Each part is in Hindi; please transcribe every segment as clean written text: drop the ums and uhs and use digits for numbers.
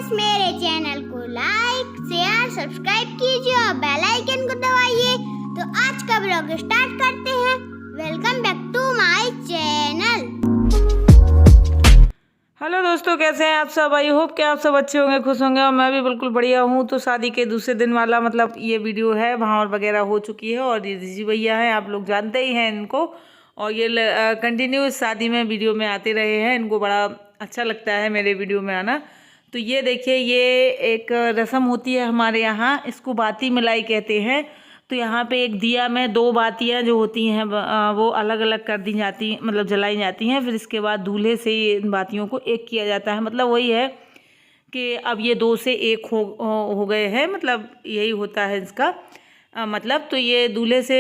फ्रेंड्स, मेरे चैनल को लाइक शेयर सब्सक्राइब कीजिए और बेल आइकन को दबाइए। तो आज का ब्लॉग स्टार्ट करते हैं। Welcome back to my channel. Hello दोस्तों, कैसे हैं आप सब। आई होप कि आप सब अच्छे होंगे, खुश होंगे और मैं भी बिल्कुल बढ़िया हूँ। तो शादी के दूसरे दिन वाला मतलब ये वीडियो है, वहाँ वगैरह हो चुकी है और ये ऋषि भैया हैं, आप लोग जानते ही हैं इनको। और ये कंटिन्यूस शादी में वीडियो में आते रहे हैं, इनको बड़ा अच्छा लगता है मेरे वीडियो में आना। तो ये देखिए, ये एक रस्म होती है हमारे यहाँ, इसको बाती मिलाई कहते हैं। तो यहाँ पे एक दिया में दो बातियाँ जो होती हैं वो अलग अलग कर दी जाती, मतलब जलाई जाती हैं। फिर इसके बाद दूल्हे से इन बातियों को एक किया जाता है। मतलब वही है कि अब ये दो से एक हो गए हैं, मतलब यही होता है इसका मतलब। तो ये दूल्हे से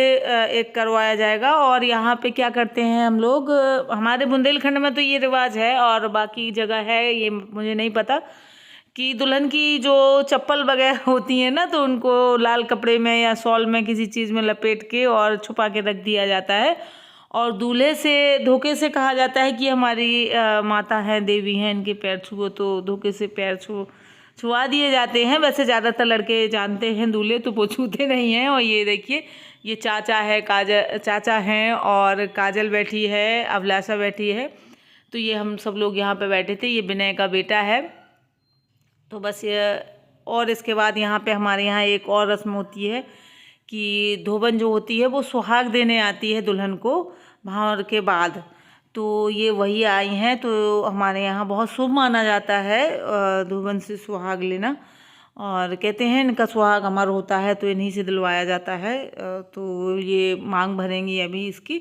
एक करवाया जाएगा। और यहाँ पे क्या करते हैं हम लोग, हमारे बुंदेलखंड में तो ये रिवाज है और बाकी जगह है ये मुझे नहीं पता, कि दुल्हन की जो चप्पल वगैरह होती है ना, तो उनको लाल कपड़े में या शॉल में किसी चीज़ में लपेट के और छुपा के रख दिया जाता है। और दूल्हे से धोखे से कहा जाता है कि हमारी माता हैं, देवी हैं, इनके पैर छुओ। तो धोखे से पैर छुआ दिए जाते हैं। वैसे ज़्यादातर लड़के जानते हैं दूल्हे, तो वो छूते नहीं हैं। और ये देखिए, ये चाचा है, चाचा हैं और काजल बैठी है, अभिलाषा बैठी है। तो ये हम सब लोग यहाँ पे बैठे थे। ये विनय का बेटा है। तो बस ये, और इसके बाद यहाँ पे हमारे यहाँ एक और रस्म होती है कि धोबन जो होती है वो सुहाग देने आती है दुल्हन को भावर के बाद। तो ये वही आई हैं। तो हमारे यहाँ बहुत शुभ माना जाता है धोबन से सुहाग लेना। और कहते हैं इनका सुहाग अमर होता है, तो इन्हीं से दिलवाया जाता है। तो ये मांग भरेंगी अभी इसकी।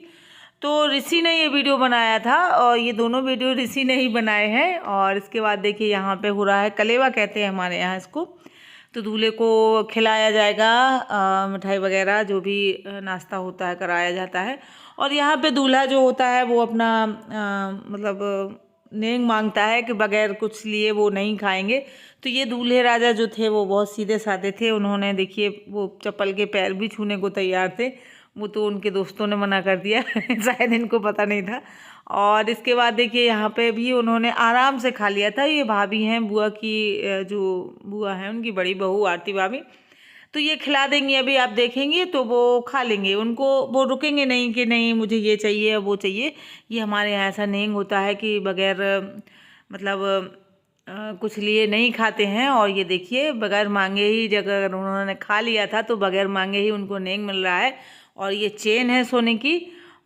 तो ऋषि ने ये वीडियो बनाया था और ये दोनों वीडियो ऋषि ने ही बनाए हैं। और इसके बाद देखिए, यहाँ पे हो रहा है कलेवा कहते हैं हमारे यहाँ इसको। तो दूल्हे को खिलाया जाएगा मिठाई वगैरह, जो भी नाश्ता होता है कराया जाता है। और यहाँ पे दूल्हा जो होता है वो अपना मतलब नेंग मांगता है कि बगैर कुछ लिए वो नहीं खाएंगे। तो ये दूल्हे राजा जो थे वो बहुत सीधे साधे थे। उन्होंने देखिए, वो चप्पल के पैर भी छूने को तैयार थे। वो तो उनके दोस्तों ने मना कर दिया शायद इनको पता नहीं था। और इसके बाद देखिए, यहाँ पे भी उन्होंने आराम से खा लिया था। ये भाभी हैं, बुआ की जो बुआ है उनकी बड़ी बहू आरती भाभी। तो ये खिला देंगी, अभी आप देखेंगे तो वो खा लेंगे। उनको वो रुकेंगे नहीं कि नहीं मुझे ये चाहिए वो चाहिए। ये हमारे यहाँ ऐसा नहीं होता है कि बगैर मतलब कुछ लिए नहीं खाते हैं। और ये देखिए, बगैर मांगे ही अगर उन्होंने खा लिया था तो बगैर मांगे ही उनको नेंग मिल रहा है। और ये चेन है सोने की,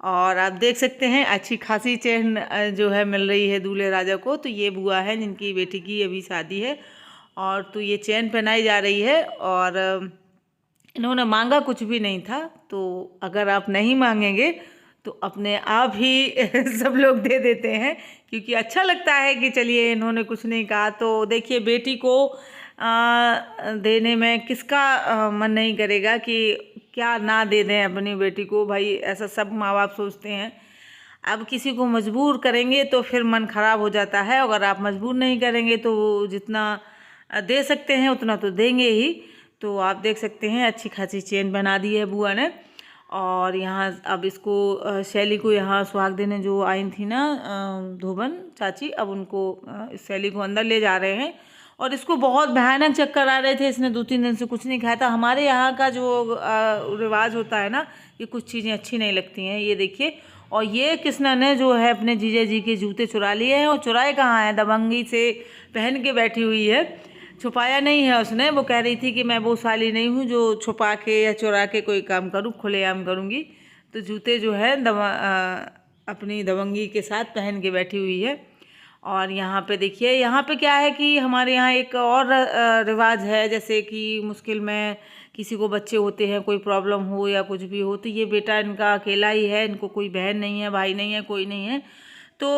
और आप देख सकते हैं अच्छी खासी चेन जो है मिल रही है दूल्हे राजा को। तो ये बुआ है जिनकी बेटी की अभी शादी है। और तो ये चेन पहनाई जा रही है। और इन्होंने मांगा कुछ भी नहीं था। तो अगर आप नहीं मांगेंगे तो अपने आप ही सब लोग दे देते हैं, क्योंकि अच्छा लगता है कि चलिए इन्होंने कुछ नहीं कहा। तो देखिए, बेटी को देने में किसका मन नहीं करेगा कि क्या ना दे दें अपनी बेटी को। भाई ऐसा सब माँ बाप सोचते हैं। अब किसी को मजबूर करेंगे तो फिर मन खराब हो जाता है। अगर आप मजबूर नहीं करेंगे तो जितना दे सकते हैं उतना तो देंगे ही। तो आप देख सकते हैं अच्छी खासी चेन बना दी है बुआ ने। और यहाँ अब इसको शैली को यहाँ सुहाग देने जो आई थी ना धोबन चाची, अब उनको इस शैली को अंदर ले जा रहे हैं। और इसको बहुत भयानक चक्कर आ रहे थे, इसने 2-3 दिन से कुछ नहीं खाया था। हमारे यहाँ का जो रिवाज होता है ना, ये कुछ चीज़ें अच्छी नहीं लगती हैं। ये देखिए, और ये कृष्णा ने जो है अपने जीजा जी के जूते चुरा लिए हैं। और चुराए कहाँ हैं, दबंगी से पहन के बैठी हुई है, छुपाया नहीं है उसने। वो कह रही थी कि मैं वो साली नहीं हूँ जो छुपा के या चुरा के कोई काम करूँ, खुलेआम करूँगी। तो जूते जो है अपनी दबंगी के साथ पहन के बैठी हुई है। और यहाँ पे देखिए, यहाँ पे क्या है कि हमारे यहाँ एक और रिवाज है, जैसे कि मुश्किल में किसी को बच्चे होते हैं, कोई प्रॉब्लम हो या कुछ भी हो, तो ये बेटा इनका अकेला ही है, इनको कोई बहन नहीं है, भाई नहीं है, कोई नहीं है। तो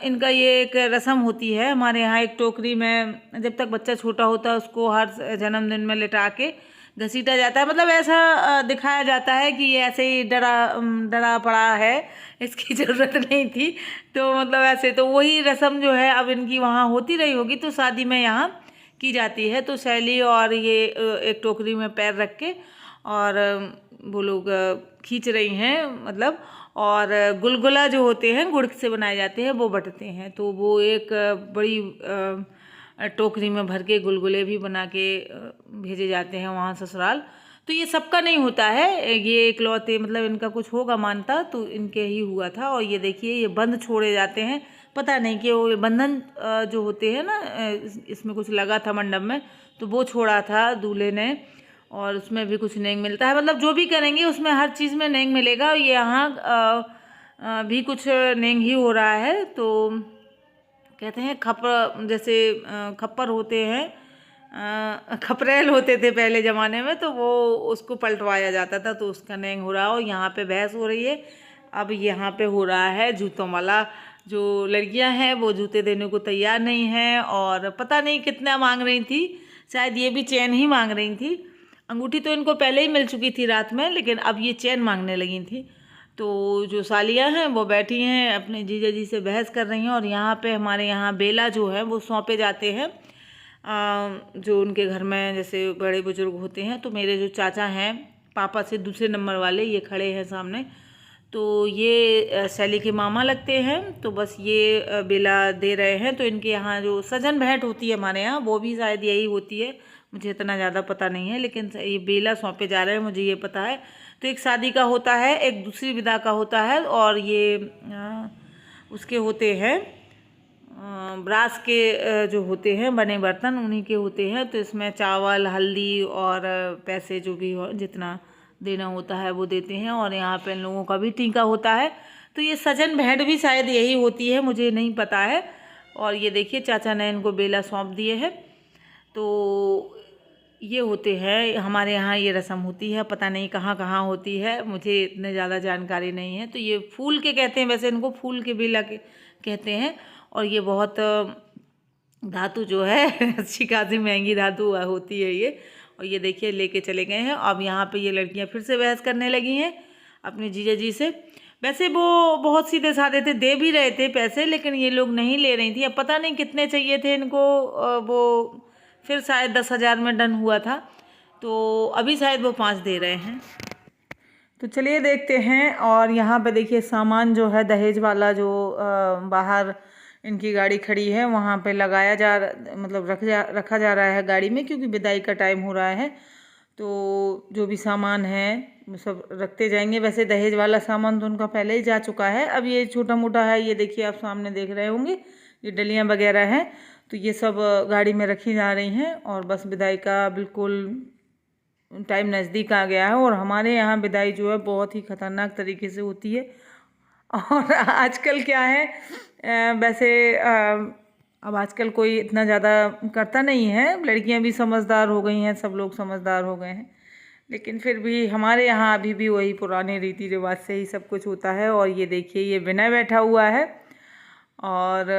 इनका ये एक रस्म होती है हमारे यहाँ। एक टोकरी में जब तक बच्चा छोटा होता है उसको हर जन्मदिन में लिटा के घसीटा जाता है। मतलब ऐसा दिखाया जाता है कि ये ऐसे ही डरा पड़ा है, इसकी ज़रूरत नहीं थी। तो मतलब ऐसे, तो वही रस्म जो है अब इनकी वहाँ होती रही होगी, तो शादी में यहाँ की जाती है। तो शैली और ये एक टोकरी में पैर रख के और वो लोग खींच रही हैं मतलब। और गुलगुला जो होते हैं गुड़ से बनाए जाते हैं, वो बटते हैं। तो वो एक बड़ी टोकरी में भर के गुलगुले भी बना के भेजे जाते हैं वहाँ ससुराल। तो ये सबका नहीं होता है, ये इकलौते मतलब इनका कुछ होगा मानता तो इनके ही हुआ था। और ये देखिए ये बंद छोड़े जाते हैं, पता नहीं कि वो बंधन जो होते हैं ना, इसमें कुछ लगा था मंडप में तो वो छोड़ा था दूल्हे ने, और उसमें भी कुछ नेंग मिलता है। मतलब जो भी करेंगे उसमें हर चीज़ में नेंग मिलेगा। और ये यहाँ भी कुछ नेंग ही हो रहा है। तो कहते हैं जैसे खप्पर होते हैं, खपरेल होते थे पहले ज़माने में, तो वो उसको पलटवाया जाता था, तो उसका नेंग हो रहा है। और यहाँ पे बहस हो रही है। अब यहाँ पे हो रहा है जूतों वाला। जो लड़कियां हैं वो जूते देने को तैयार नहीं हैं, और पता नहीं कितना मांग रही थी, शायद ये भी चेन ही मांग रही थी। अंगूठी तो इनको पहले ही मिल चुकी थी रात में, लेकिन अब ये चेन मांगने लगी थी। तो जो सालियाँ हैं वो बैठी हैं अपने जीजा जी से बहस कर रही हैं। और यहाँ पे हमारे यहाँ बेला जो है वो सौंपे जाते हैं जो उनके घर में जैसे बड़े बुजुर्ग होते हैं। तो मेरे जो चाचा हैं पापा से दूसरे नंबर वाले, ये खड़े हैं सामने, तो ये सैली के मामा लगते हैं। तो बस ये बेला दे रहे हैं। तो इनके यहाँ जो सजन भेंट होती है हमारे यहाँ, वो भी शायद यही होती है, मुझे इतना ज़्यादा पता नहीं है, लेकिन ये बेला सौंपे जा रहे हैं, मुझे ये पता है। तो एक शादी का होता है, एक दूसरी विदा का होता है, और ये उसके होते हैं ब्रास के जो होते हैं बने बर्तन, उन्हीं के होते हैं। तो इसमें चावल, हल्दी और पैसे जो भी हो जितना देना होता है वो देते हैं। और यहाँ पे इन लोगों का भी टीका होता है। तो ये सजन भेंट भी शायद यही होती है, मुझे नहीं पता है। और ये देखिए चाचा ने इनको बेला सौंप दिए है। तो ये होते हैं हमारे यहाँ, ये रस्म होती है, पता नहीं कहाँ कहाँ होती है, मुझे इतने ज़्यादा जानकारी नहीं है। तो ये फूल के कहते हैं, वैसे इनको फूल के बेला के कहते हैं। और ये बहुत धातु जो है अच्छी खासी महंगी धातु होती है ये। और ये देखिए लेके चले गए हैं। अब यहाँ पे ये लड़कियाँ फिर से बहस करने लगी हैं अपने जीजा जी से। वैसे वो बहुत सीधे साधे थे, दे भी रहे थे पैसे, लेकिन ये लोग नहीं ले रही थी। अब पता नहीं कितने चाहिए थे इनको, वो फिर शायद 10,000 में डन हुआ था, तो अभी शायद वो 5 दे रहे हैं। तो चलिए देखते हैं। और यहाँ पे देखिए सामान जो है दहेज वाला, जो बाहर इनकी गाड़ी खड़ी है वहाँ पे लगाया मतलब रखा जा रहा है गाड़ी में, क्योंकि विदाई का टाइम हो रहा है। तो जो भी सामान है वो सब रखते जाएंगे। वैसे दहेज वाला सामान तो उनका पहले ही जा चुका है, अब ये छोटा मोटा है। ये देखिए आप सामने देख रहे होंगे, ये डलियाँ वगैरह हैं, तो ये सब गाड़ी में रखी जा रही हैं। और बस विदाई का बिल्कुल टाइम नज़दीक आ गया है। और हमारे यहाँ विदाई जो है बहुत ही ख़तरनाक तरीके से होती है। और आजकल क्या है, वैसे अब आजकल कोई इतना ज़्यादा करता नहीं है, लड़कियां भी समझदार हो गई हैं, सब लोग समझदार हो गए हैं, लेकिन फिर भी हमारे यहाँ अभी भी वही पुराने रीति रिवाज से ही सब कुछ होता है। और ये देखिए ये विनय बैठा हुआ है, और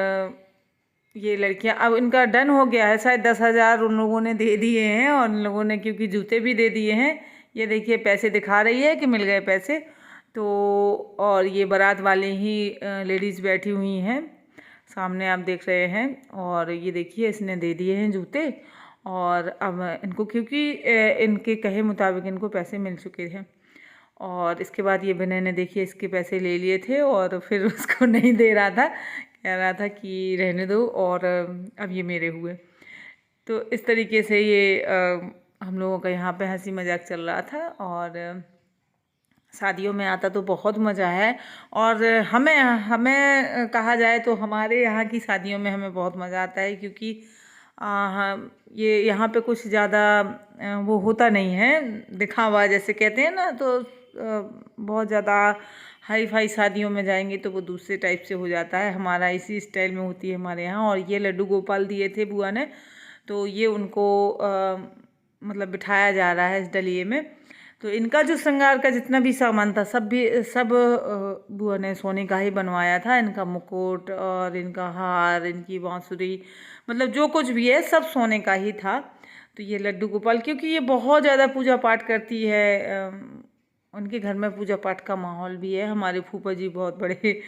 ये लड़कियां, अब इनका डन हो गया है, शायद 10,000 उन लोगों ने दे दिए हैं, और उन लोगों ने क्योंकि जूते भी दे दिए हैं। ये देखिए पैसे दिखा रही है कि मिल गए पैसे। तो और ये बारात वाले ही लेडीज़ बैठी हुई हैं सामने, आप देख रहे हैं। और ये देखिए इसने दे दिए हैं जूते, और अब इनको क्योंकि इनके कहे मुताबिक इनको पैसे मिल चुके हैं। और इसके बाद ये विनय ने देखिए इसके पैसे ले लिए थे, और फिर उसको नहीं दे रहा था, कह रहा था कि रहने दो, और अब ये मेरे हुए। तो इस तरीके से ये हम लोगों का यहाँ पे हंसी मजाक चल रहा था। और शादियों में आता तो बहुत मज़ा है। और हमें कहा जाए तो हमारे यहाँ की शादियों में हमें बहुत मज़ा आता है, क्योंकि ये यहाँ पे कुछ ज़्यादा वो होता नहीं है दिखावा, जैसे कहते हैं ना। तो बहुत ज़्यादा हाई फाई शादियों में जाएंगे तो वो दूसरे टाइप से हो जाता है, हमारा इसी स्टाइल में होती है हमारे यहाँ। और ये लड्डू गोपाल दिए थे बुआ ने, तो ये उनको मतलब बिठाया जा रहा है इस डलिए में। तो इनका जो श्रृंगार का जितना भी सामान था सब बुआ ने सोने का ही बनवाया था। इनका मुकुट और इनका हार, इनकी बांसुरी, मतलब जो कुछ भी है सब सोने का ही था। तो ये लड्डू गोपाल, क्योंकि ये बहुत ज़्यादा पूजा पाठ करती है, उनके घर में पूजा पाठ का माहौल भी है। हमारे फूफा जी बहुत बड़े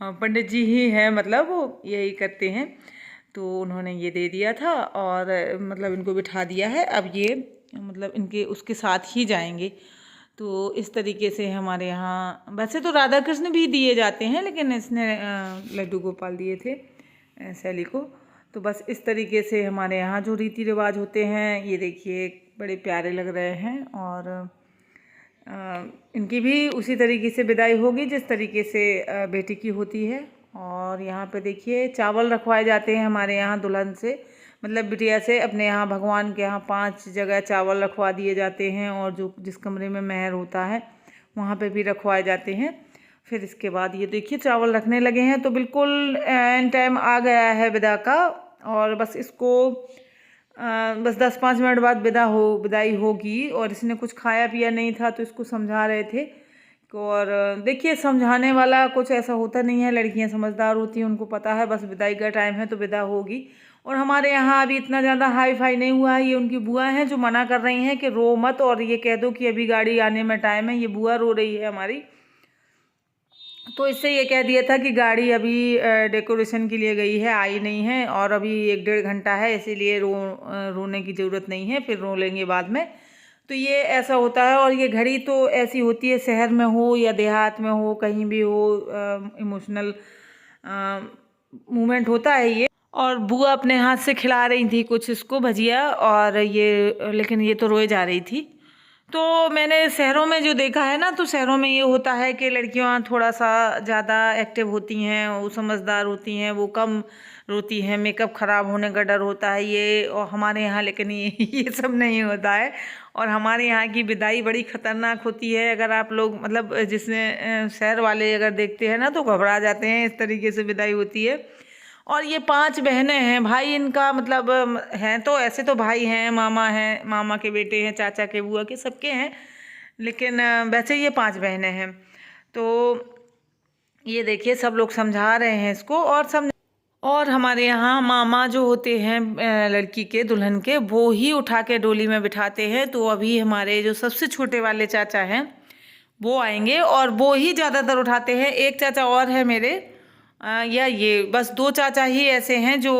पंडित जी ही हैं, मतलब वो यही करते हैं। तो उन्होंने ये दे दिया था, और मतलब इनको बिठा दिया है। अब ये मतलब इनके उसके साथ ही जाएंगे। तो इस तरीके से हमारे यहाँ, वैसे तो राधा कृष्ण भी दिए जाते हैं, लेकिन इसने लड्डू गोपाल दिए थे सैली को। तो बस इस तरीके से हमारे यहाँ जो रीति रिवाज होते हैं, ये देखिए बड़े प्यारे लग रहे हैं। और इनकी भी उसी तरीके से विदाई होगी जिस तरीके से बेटी की होती है। और यहाँ पे देखिए चावल रखवाए जाते हैं हमारे यहाँ दुल्हन से, मतलब बिटिया से। अपने यहाँ भगवान के यहाँ 5 जगह चावल रखवा दिए जाते हैं, और जो जिस कमरे में मेहर होता है वहाँ पे भी रखवाए जाते हैं। फिर इसके बाद ये देखिए चावल रखने लगे हैं, तो बिल्कुल एंड टाइम आ गया है विदा का। और बस इसको बस 10-5 मिनट बाद विदाई होगी। और इसने कुछ खाया पिया नहीं था, तो इसको समझा रहे थे। और देखिए समझाने वाला कुछ ऐसा होता नहीं है, लड़कियां समझदार होती हैं, उनको पता है बस विदाई का टाइम है तो विदा होगी। और हमारे यहाँ अभी इतना ज़्यादा हाई फाई नहीं हुआ है। ये उनकी बुआ हैं जो मना कर रही हैं कि रो मत, और ये कह दो कि अभी गाड़ी आने में टाइम है। ये बुआ रो रही है हमारी, तो इससे ये कह दिया था कि गाड़ी अभी डेकोरेशन के लिए गई है, आई नहीं है, और अभी 1-1.5 घंटा है, इसीलिए रोने की ज़रूरत नहीं है, फिर रो लेंगे बाद में। तो ये ऐसा होता है। और ये घड़ी तो ऐसी होती है, शहर में हो या देहात में हो, कहीं भी हो, इमोशनल मूवमेंट होता है ये। और बुआ अपने हाथ से खिला रही थी कुछ इसको भजिया, और ये लेकिन ये तो रोए जा रही थी। तो मैंने शहरों में जो देखा है ना, तो शहरों में ये होता है कि लड़कियां थोड़ा सा ज़्यादा एक्टिव होती हैं, वो समझदार होती हैं, वो कम रोती हैं, मेकअप ख़राब होने का डर होता है ये। और हमारे यहाँ लेकिन ये सब नहीं होता है। और हमारे यहाँ की विदाई बड़ी ख़तरनाक होती है। अगर आप लोग मतलब जिसने शहर वाले अगर देखते हैं ना, तो घबरा जाते हैं, इस तरीके से विदाई होती है। और ये 5 बहनें हैं, भाई इनका मतलब हैं तो ऐसे तो भाई हैं, मामा के बेटे हैं, चाचा के, बुआ के, सबके हैं, लेकिन वैसे ये 5 बहनें हैं। तो ये देखिए सब लोग समझा रहे हैं इसको। और हमारे यहाँ मामा जो होते हैं लड़की के, दुल्हन के, वो ही उठा के डोली में बिठाते हैं। तो अभी हमारे जो सबसे छोटे वाले चाचा हैं वो आएंगे, और वो ही ज़्यादातर उठाते हैं। एक चाचा और है मेरे, या ये बस 2 चाचा ही ऐसे हैं जो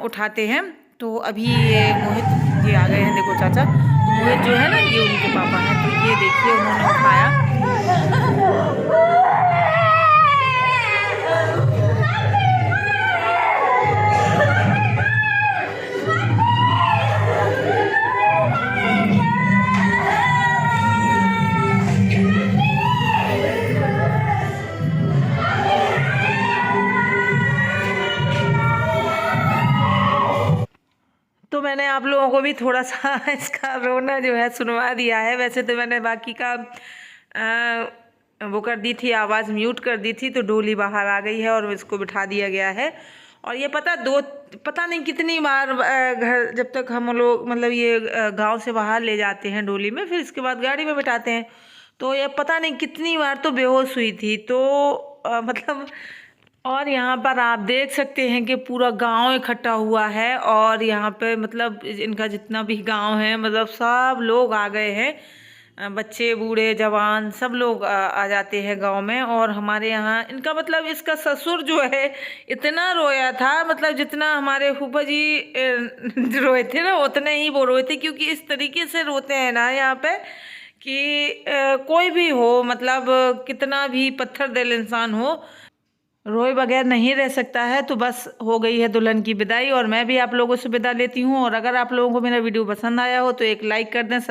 उठाते हैं। तो अभी ये मोहित ये आ गए हैं, देखो चाचा। तो मोहित जो है ना, ये उनके पापा हैं। तो ये देखिए उन्होंने उठाया। तो मैंने आप लोगों को भी थोड़ा सा इसका रोना जो है सुनवा दिया है। वैसे तो मैंने बाकी का वो कर दी थी, आवाज़ म्यूट कर दी थी, तो डोली बाहर आ गई है और इसको बिठा दिया गया है। और ये पता नहीं कितनी बार घर, जब तक हम लोग मतलब ये गांव से बाहर ले जाते हैं डोली में, फिर इसके बाद गाड़ी में बिठाते हैं, तो ये पता नहीं कितनी बार तो बेहोश हुई थी। तो मतलब और यहाँ पर आप देख सकते हैं कि पूरा गांव इकट्ठा हुआ है, और यहाँ पे मतलब इनका जितना भी गांव है, मतलब सब लोग आ गए हैं, बच्चे बूढ़े जवान सब लोग आ जाते हैं गांव में। और हमारे यहाँ इनका मतलब इसका ससुर जो है इतना रोया था, मतलब जितना हमारे फूफा जी रोए थे ना, उतने ही वो रोए थे। क्योंकि इस तरीके से रोते हैं ना यहाँ पे कि कोई भी हो, मतलब कितना भी पत्थर दिल इंसान हो, रोए बगैर नहीं रह सकता है। तो बस हो गई है दुल्हन की विदाई, और मैं भी आप लोगों से विदा लेती हूँ। और अगर आप लोगों को मेरा वीडियो पसंद आया हो तो एक लाइक कर दें।